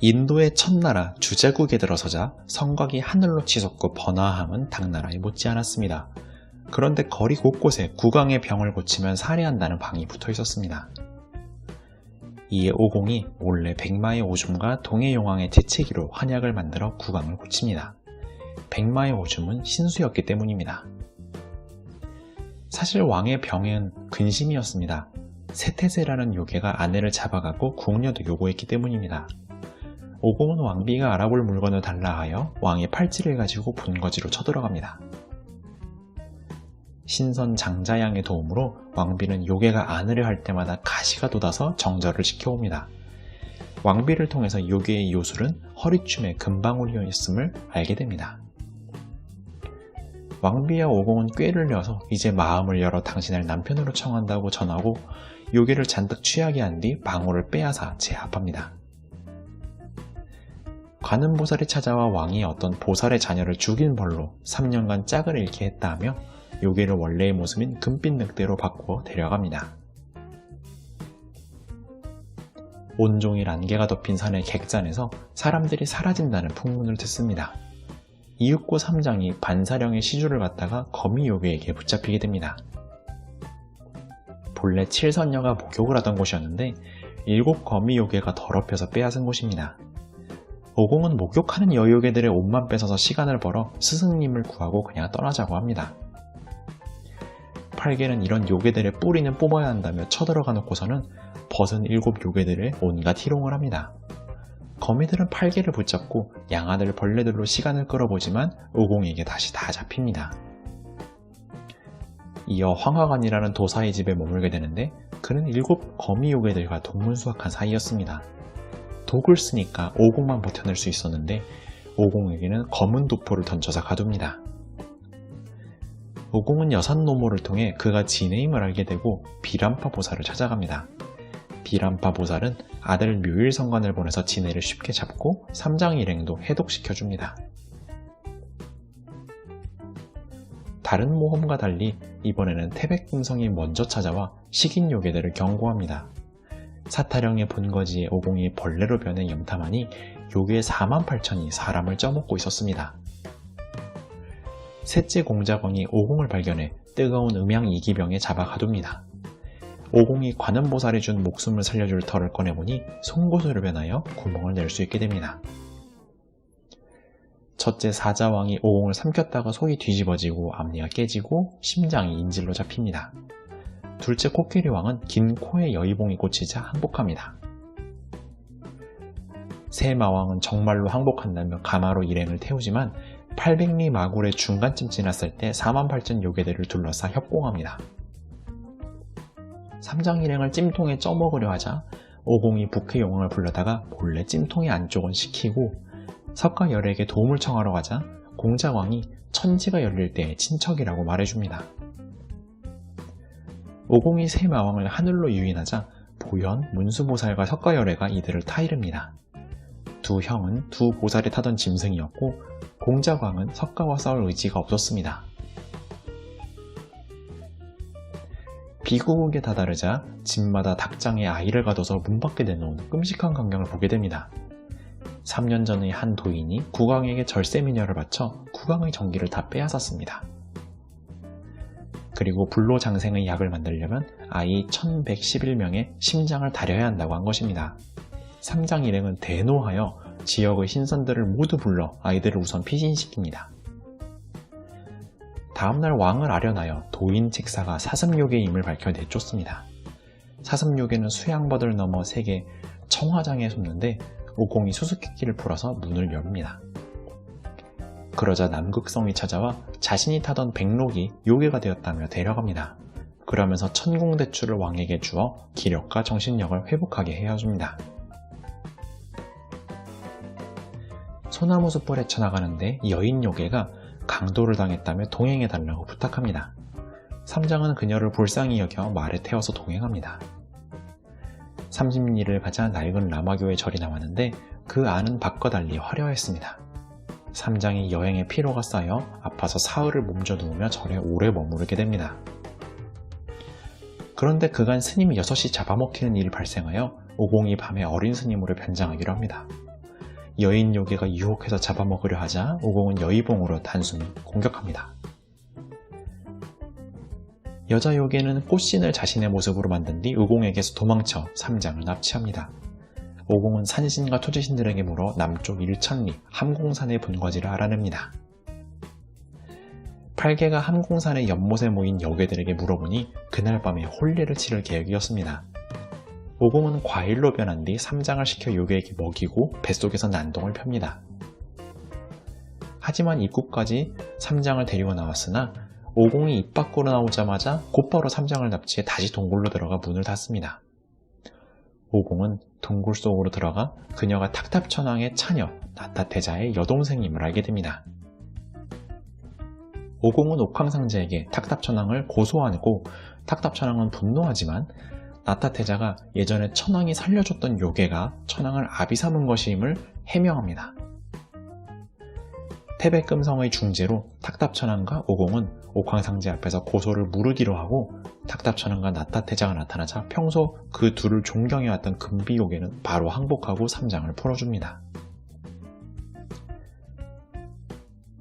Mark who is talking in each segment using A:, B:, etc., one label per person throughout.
A: 인도의 첫나라 주제국에 들어서자 성곽이 하늘로 치솟고 번화함은 당나라에 못지 않았습니다. 그런데 거리 곳곳에 국왕의 병을 고치면 살해한다는 방이 붙어 있었습니다. 이에 오공이 몰래 백마의 오줌과 동해용왕의 재채기로 한약을 만들어 국왕을 고칩니다. 백마의 오줌은 신수였기 때문입니다. 사실 왕의 병은 근심이었습니다. 세태세라는 요괴가 아내를 잡아가고 궁녀도 요구했기 때문입니다. 오공은 왕비가 알아볼 물건을 달라 하여 왕의 팔찌를 가지고 본거지로 쳐들어갑니다. 신선 장자양의 도움으로 왕비는 요괴가 안으려 할 때마다 가시가 돋아서 정절을 지켜옵니다. 왕비를 통해서 요괴의 요술은 허리춤의 금방울이었음을 알게 됩니다. 왕비와 오공은 꾀를 내어서 이제 마음을 열어 당신을 남편으로 청한다고 전하고 요괴를 잔뜩 취하게 한 뒤 방울을 빼앗아 제압합니다. 관음보살이 찾아와 왕이 어떤 보살의 자녀를 죽인 벌로 3년간 짝을 잃게 했다 하며 요괴를 원래의 모습인 금빛 늑대로 바꾸어 데려갑니다. 온종일 안개가 덮인 산의 객잔에서 사람들이 사라진다는 풍문을 듣습니다. 이윽고 삼장이 반사령의 시주를 갖다가 거미 요괴에게 붙잡히게 됩니다. 본래 칠선녀가 목욕을 하던 곳이었는데 7 거미 요괴가 더럽혀서 빼앗은 곳입니다. 오공은 목욕하는 여요괴들의 옷만 뺏어서 시간을 벌어 스승님을 구하고 그냥 떠나자고 합니다. 팔개는 이런 요괴들의 뿌리는 뽑아야 한다며 쳐들어가 놓고서는 벗은 7 요괴들의 온갖 희롱을 합니다. 거미들은 팔개를 붙잡고 양아들 벌레들로 시간을 끌어보지만 오공에게 다시 다 잡힙니다. 이어 황화관이라는 도사의 집에 머물게 되는데 그는 7 거미 요괴들과 동문수학한 사이였습니다. 독을 쓰니까 오공만 버텨낼 수 있었는데 오공에게는 검은 도포를 던져서 가둡니다. 오공은 여산노모를 통해 그가 진의 힘을 알게 되고 비람파 보살을 찾아갑니다. 비람파 보살은 아들 묘일성관을 보내서 진해를 쉽게 잡고 삼장일행도 해독시켜줍니다. 다른 모험과 달리 이번에는 태백금성이 먼저 찾아와 식인 요괴들을 경고합니다. 사타령의 본거지에 오공이 벌레로 변해 염탐하니 요괴 48,000이 사람을 쪄먹고 있었습니다. 셋째 공자광이 오공을 발견해 뜨거운 음양 이기병에 잡아 가둡니다. 오공이 관음보살이 준 목숨을 살려줄 털을 꺼내보니 송곳으로 변하여 구멍을 낼 수 있게 됩니다. 첫째 사자왕이 오공을 삼켰다가 속이 뒤집어지고 앞니가 깨지고 심장이 인질로 잡힙니다. 둘째 코끼리왕은 긴 코에 여의봉이 꽂히자 항복합니다. 세마왕은 정말로 항복한다며 가마로 일행을 태우지만 800리 마굴의 중간쯤 지났을 때 48,000 요괴들을 둘러싸 협공합니다. 삼장일행을 찜통에 쪄먹으려 하자 오공이 북해용왕을 불러다가 몰래 찜통의 안쪽은 식히고 석가열에게 도움을 청하러 가자 공자왕이 천지가 열릴 때의 친척이라고 말해줍니다. 오공이 세마왕을 하늘로 유인하자 보현, 문수보살과 석가열애가 이들을 타이릅니다. 두 형은 두 보살이 타던 짐승이었고 공자광은 석가와 싸울 의지가 없었습니다. 비구국에 다다르자 집마다 닭장에 아이를 가둬서 문 밖에 내놓은 끔찍한 광경을 보게 됩니다. 3년 전의 한 도인이 국왕에게 절세미녀를 바쳐 국왕의 정기를 다 빼앗았습니다. 그리고 불로장생의 약을 만들려면 아이 1111명의 심장을 다려야 한다고 한 것입니다. 삼장일행은 대노하여 지역의 신선들을 모두 불러 아이들을 우선 피신시킵니다. 다음날 왕을 아련하여 도인 책사가 사슴요괴임을 밝혀 내쫓습니다. 사슴요괴는 수양버들 넘어 세계 청화장에 숨는데 오공이 수수께끼를 풀어서 문을 엽니다. 그러자 남극성이 찾아와 자신이 타던 백록이 요괴가 되었다며 데려갑니다. 그러면서 천궁대추를 왕에게 주어 기력과 정신력을 회복하게 헤어줍니다. 소나무 숲을 헤쳐나가는데 여인 요괴가 강도를 당했다며 동행해달라고 부탁합니다. 삼장은 그녀를 불쌍히 여겨 말에 태워서 동행합니다. 30리를 가자 낡은 라마교의 절이 나왔는데 그 안은 밖과 달리 화려했습니다. 삼장이 여행의 피로가 쌓여 아파서 사흘을 몸져 누우며 절에 오래 머무르게 됩니다. 그런데 그간 스님이 6이 잡아먹히는 일이 발생하여 오공이 밤에 어린 스님으로 변장하기로 합니다. 여인 요괴가 유혹해서 잡아먹으려 하자 오공은 여의봉으로 단숨 공격합니다. 여자 요괴는 꽃신을 자신의 모습으로 만든 뒤 오공에게서 도망쳐 삼장을 납치합니다. 오공은 산신과 토지신들에게 물어 남쪽 1천리 함공산의 본거지를 알아냅니다. 팔개가 함공산의 연못에 모인 여괴들에게 물어보니 그날 밤에 혼례를 치를 계획이었습니다. 오공은 과일로 변한 뒤 삼장을 시켜 요괴에게 먹이고 뱃속에서 난동을 펴니다. 하지만 입구까지 삼장을 데리고 나왔으나 오공이 입 밖으로 나오자마자 곧바로 삼장을 납치해 다시 동굴로 들어가 문을 닫습니다. 오공은 동굴 속으로 들어가 그녀가 탁탑천왕의 차녀 나타태자의 여동생임을 알게 됩니다. 오공은 옥황상제에게 탁탑천왕을 고소하고 탁탑천왕은 분노하지만 나타태자가 예전에 천왕이 살려줬던 요괴가 천왕을 아비 삼은 것임을 해명합니다. 태백금성의 중재로 탁탑천왕과 오공은 옥황상제 앞에서 고소를 무르기로 하고 탁탑천왕과 나타태자가 나타나자 평소 그 둘을 존경해왔던 금비요괴는 바로 항복하고 삼장을 풀어줍니다.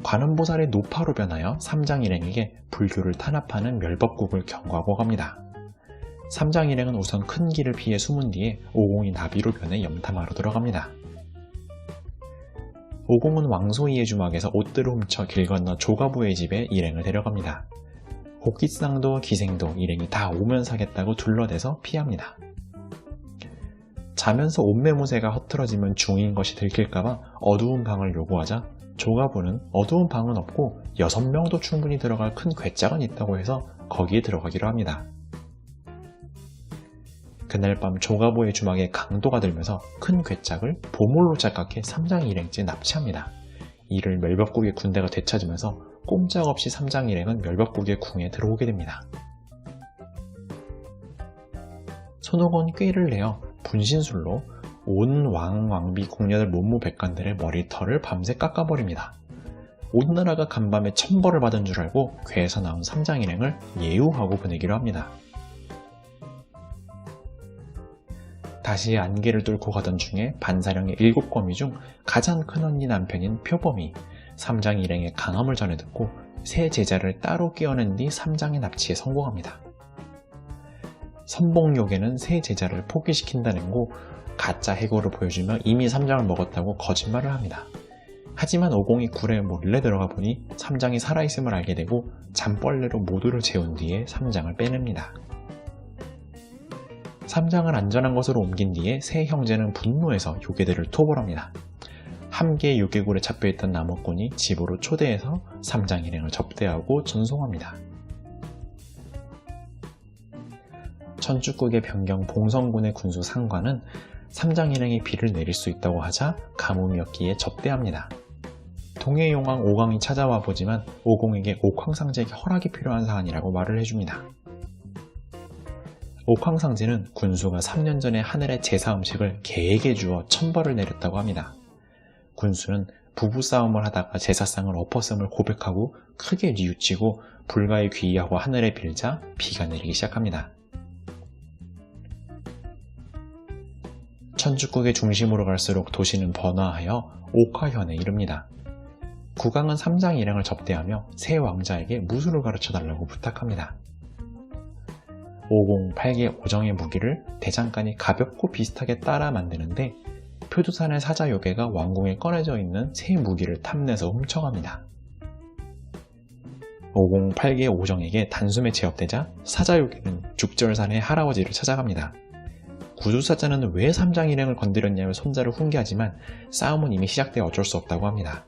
A: 관음보살의 노파로 변하여 삼장일행에게 불교를 탄압하는 멸법국을 경고하고 갑니다. 삼장일행은 우선 큰 길을 피해 숨은 뒤에 오공이 나비로 변해 염탐하러 들어갑니다. 오공은 왕소이의 주막에서 옷들을 훔쳐 길 건너 조가부의 집에 일행을 데려갑니다. 옥기상도 기생도 일행이 다 오면 사겠다고 둘러대서 피합니다. 자면서 옷매무새가 허틀어지면 중인 것이 들킬까봐 어두운 방을 요구하자 조가부는 어두운 방은 없고 6명도 충분히 들어갈 큰 괴짝은 있다고 해서 거기에 들어가기로 합니다. 그날 밤 조가부의 주막에 강도가 들면서 큰 괴짝을 보물로 착각해 삼장일행째 납치합니다. 이를 멸벽국의 군대가 되찾으면서 꼼짝없이 삼장일행은 멸벽국의 궁에 들어오게 됩니다. 손오공은 꾀를 내어 분신술로 온 왕비 궁녀들 문무백관들의 머리털을 밤새 깎아버립니다. 온 나라가 간밤에 천벌을 받은 줄 알고 궤에서 나온 삼장일행을 예우하고 보내기로 합니다. 다시 안개를 뚫고 가던 중에 반사령의 7거미 중 가장 큰 언니 남편인 표범이 삼장 일행의 강함을 전해 듣고 세 제자를 따로 끼워낸 뒤 삼장의 납치에 성공합니다. 선봉요괴는 세 제자를 포기시킨다는 거 가짜 해고를 보여주며 이미 삼장을 먹었다고 거짓말을 합니다. 하지만 오공이 굴에 몰래 들어가 보니 삼장이 살아있음을 알게 되고 잠벌레로 모두를 재운 뒤에 삼장을 빼냅니다. 삼장을 안전한 곳으로 옮긴 뒤에 세 형제는 분노해서 요괴들을 토벌합니다. 함께 요괴굴에 잡혀있던 남업군이 집으로 초대해서 삼장 일행을 접대하고 전송합니다. 천축국의 변경 봉성군의 군수 상관은 삼장 일행이 비를 내릴 수 있다고 하자 가뭄이었기에 접대합니다. 동해용왕 오광이 찾아와 보지만 오공에게 옥황상제에게 허락이 필요한 사안이라고 말을 해줍니다. 옥황상제는 군수가 3년 전에 하늘의 제사 음식을 개에게 주어 천벌을 내렸다고 합니다. 군수는 부부싸움을 하다가 제사상을 엎었음을 고백하고 크게 뉘우치고 불가에 귀의하고 하늘에 빌자 비가 내리기 시작합니다. 천축국의 중심으로 갈수록 도시는 번화하여 옥화현에 이릅니다. 국왕은 삼장 일행을 접대하며 새 왕자에게 무술을 가르쳐달라고 부탁합니다. 오공, 팔개, 오정의 무기를 대장간이 가볍고 비슷하게 따라 만드는데 표두산의 사자요괴가 왕궁에 꺼내져 있는 새 무기를 탐내서 훔쳐갑니다. 오공, 팔개, 오정에게 단숨에 제압되자 사자요괴는 죽절산의 할아버지를 찾아갑니다. 구두사자는 왜 삼장 일행을 건드렸냐며 손자를 훈계하지만 싸움은 이미 시작되어 어쩔 수 없다고 합니다.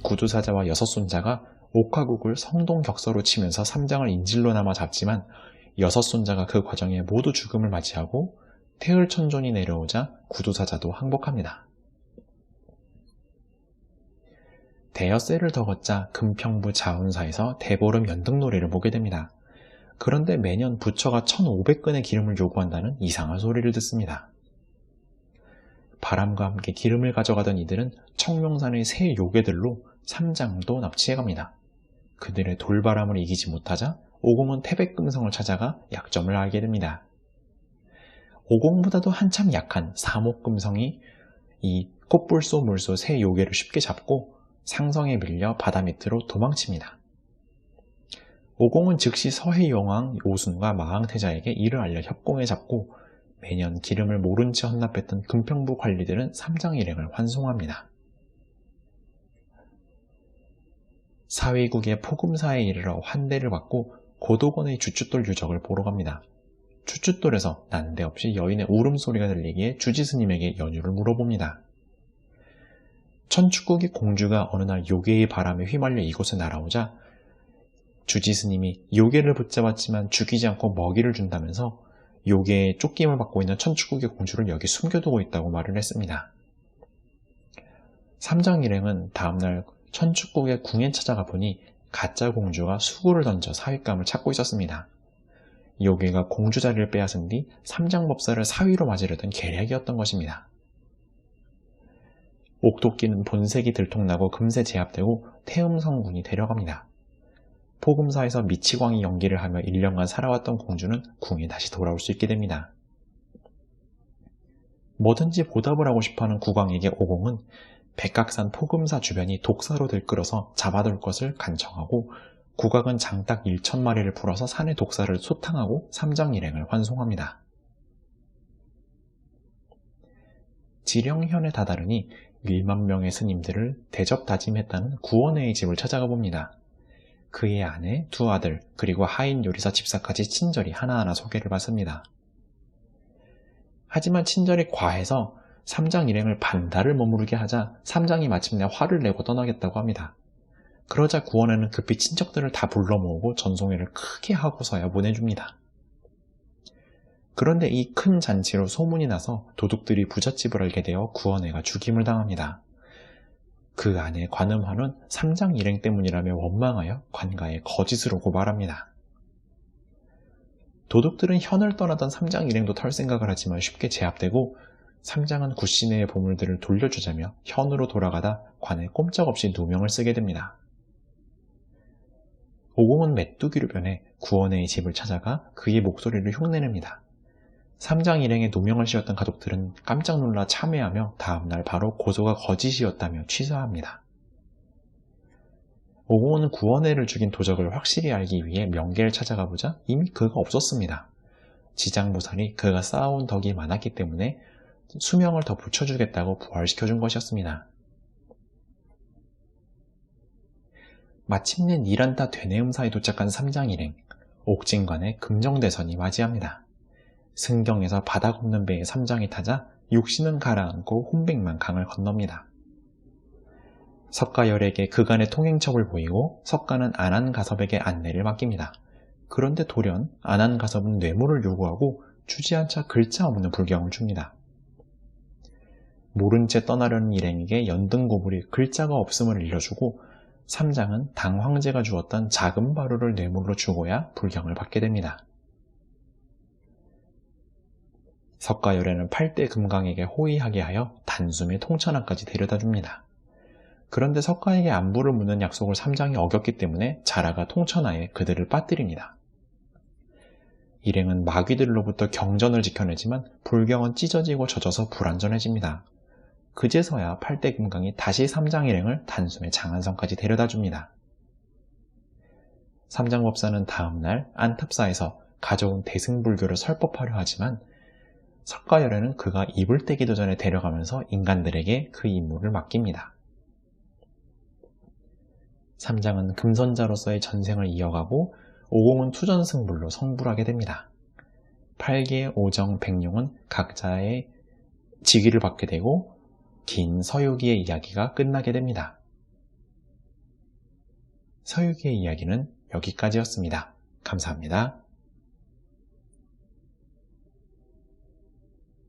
A: 구두사자와 여섯 손자가 옥화국을 성동격서로 치면서 삼장을 인질로 남아 잡지만 여섯 손자가 그 과정에 모두 죽음을 맞이하고 태을천존이 내려오자 구두사자도 항복합니다. 대여세를 더 걷자 금평부 자운사에서 대보름 연등놀이를 보게 됩니다. 그런데 매년 부처가 1,500근의 기름을 요구한다는 이상한 소리를 듣습니다. 바람과 함께 기름을 가져가던 이들은 청룡산의 새 요괴들로 삼장도 납치해갑니다. 그들의 돌바람을 이기지 못하자 오공은 태백금성을 찾아가 약점을 알게 됩니다. 오공보다도 한참 약한 사목금성이 이 콧불소 물소 세 요괴를 쉽게 잡고 상성에 밀려 바다 밑으로 도망칩니다. 오공은 즉시 서해용왕 오순과 마왕태자에게 이를 알려 협공에 잡고 매년 기름을 모른 채 헌납했던 금평부 관리들은 삼장일행을 환송합니다. 사위국의 포금사에 이르러 환대를 받고 고도건의 주춧돌 유적을 보러 갑니다. 주춧돌에서 난데없이 여인의 울음소리가 들리기에 주지스님에게 연유를 물어봅니다. 천축국의 공주가 어느 날 요괴의 바람에 휘말려 이곳에 날아오자 주지스님이 요괴를 붙잡았지만 죽이지 않고 먹이를 준다면서 요괴의 쫓김을 받고 있는 천축국의 공주를 여기 숨겨두고 있다고 말을 했습니다. 삼장일행은 다음날 천축국의 궁에 찾아가 보니 가짜 공주가 수구를 던져 사윗감을 찾고 있었습니다. 요괴가 공주 자리를 빼앗은 뒤 삼장법사를 사위로 맞으려던 계략이었던 것입니다. 옥토끼는 본색이 들통나고 금세 제압되고 태음성군이 데려갑니다. 포금사에서 미치광이 연기를 하며 1년간 살아왔던 공주는 궁에 다시 돌아올 수 있게 됩니다. 뭐든지 보답을 하고 싶어하는 국왕에게 오공은 백각산 포금사 주변이 독사로 들끓어서 잡아둘 것을 간청하고 국왕은 장닭 1,000마리를 풀어서 산의 독사를 소탕하고 삼장일행을 환송합니다. 지령현에 다다르니 1만 명의 스님들을 대접다짐했다는 구원회의 집을 찾아가 봅니다. 그의 아내, 두 아들, 그리고 하인 요리사 집사까지 친절히 하나하나 소개를 받습니다. 하지만 친절이 과해서 삼장 일행을 반달을 머무르게 하자 삼장이 마침내 화를 내고 떠나겠다고 합니다. 그러자 구원회는 급히 친척들을 다 불러 모으고 전송회를 크게 하고서야 보내줍니다. 그런데 이 큰 잔치로 소문이 나서 도둑들이 부잣집을 알게 되어 구원회가 죽임을 당합니다. 그 아내 관음화는 삼장 일행 때문이라며 원망하여 관가에 거짓을 오고 말합니다. 도둑들은 현을 떠나던 삼장 일행도 털 생각을 하지만 쉽게 제압되고 삼장은 구시내의 보물들을 돌려주자며 현으로 돌아가다 관에 꼼짝없이 누명을 쓰게 됩니다. 오공은 메뚜기로 변해 구원회의 집을 찾아가 그의 목소리를 흉내냅니다. 삼장 일행의 누명을 씌웠던 가족들은 깜짝 놀라 참회하며 다음날 바로 고소가 거짓이었다며 취소합니다. 오공은 구원회를 죽인 도적을 확실히 알기 위해 명계를 찾아가 보자 이미 그가 없었습니다. 지장보살이 그가 쌓아온 덕이 많았기 때문에 수명을 더 붙여주겠다고 부활시켜준 것이었습니다. 마침내 니란타 되네음사에 도착한 삼장일행, 옥진관의 금정대선이 맞이합니다. 승경에서 바닥 없는 배에 삼장이 타자 육신은 가라앉고 혼백만 강을 건넙니다. 석가열에게 그간의 통행첩을 보이고 석가는 안한가섭에게 안내를 맡깁니다. 그런데 돌연 안한가섭은 뇌물을 요구하고 주지않자 글자 없는 불경을 줍니다. 모른 채 떠나려는 일행에게 연등고물이 글자가 없음을 일러주고 삼장은 당 황제가 주었던 작은 바루를 뇌물로 주고야 불경을 받게 됩니다. 석가열애는 8대 금강에게 호의하게 하여 단숨에 통천하까지 데려다 줍니다. 그런데 석가에게 안부를 묻는 약속을 삼장이 어겼기 때문에 자라가 통천하에 그들을 빠뜨립니다. 일행은 마귀들로부터 경전을 지켜내지만 불경은 찢어지고 젖어서 불안전해집니다. 그제서야 8대 금강이 다시 삼장 일행을 단숨에 장안성까지 데려다 줍니다. 삼장법사는 다음날 안탑사에서 가져온 대승불교를 설법하려 하지만 석가열애는 그가 입을 떼기도 전에 데려가면서 인간들에게 그 임무를 맡깁니다. 삼장은 금선자로서의 전생을 이어가고 오공은 투전승불로 성불하게 됩니다. 8개, 오정, 백룡은 각자의 직위를 받게 되고 긴 서유기의 이야기가 끝나게 됩니다. 서유기의 이야기는 여기까지였습니다. 감사합니다.